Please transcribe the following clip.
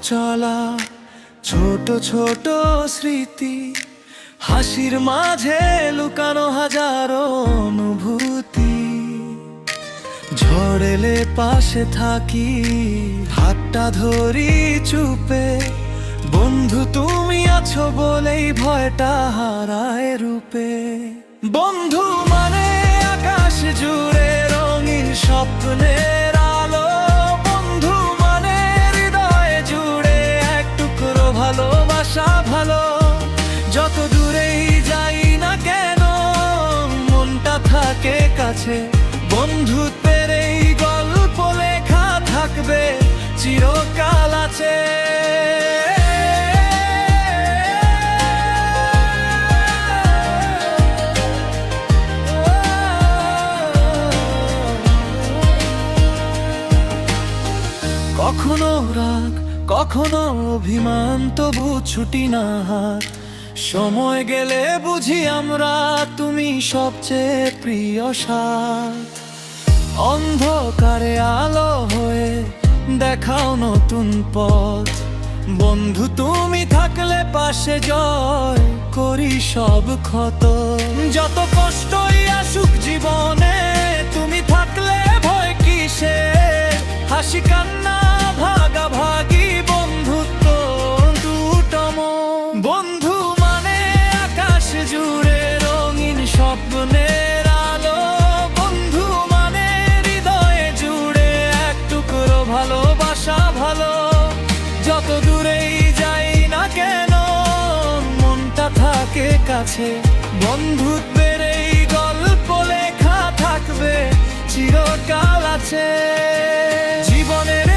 চলা, ছোট ছোট স্মৃতি, হাসির মাঝে লুকানো হাজারো অনুভূতি। ঝড় এলে পাশে থাকি, হাতটা ধরি চুপে, বন্ধু তুমি আছো বলেই ভয়টা হারায় রূপে। বন্ধু মানে আকাশ জুড়ে রঙিন স্বপ্নের আলো, বন্ধু মানে হৃদয় জুড়ে এক টুকরো ভালোবাসা। ভালো যত দূরেই যাই না কেন, মনটা থাকে কাছে। বন্ধুত্বের এই গল্প লেখা থাকবে চিরকাল আছে। কখনো রাগ, কখনো অভিমান, তবু ছুটি না হাত। সময় গেলে বুঝি আমরা তুমি সবচেয়ে প্রিয় সাথ। অন্ধকারে আলো হয়ে দেখাও নতুন পথ, বন্ধু তুমি থাকলে পাশে জয় করি সব ক্ষত। যত কষ্টই আসুক জীবনে, তুমি থাকলে ভয় কিসে? হাসি কান্না ভাগাভাগি, বন্ধুত্ব দুটম। বন্ধু মানে আকাশ জুড়ে রঙিন স্বপ্নের আলো, বন্ধু মানে হৃদয়ে জুড়ে এক টুকরো ভালোবাসা। ভালো যত দূরেই যাই না কেন, মনটা থাকে কাছে। বন্ধুত্বের এই গল্প লেখা থাকবে চিরকাল আছে। জীবনের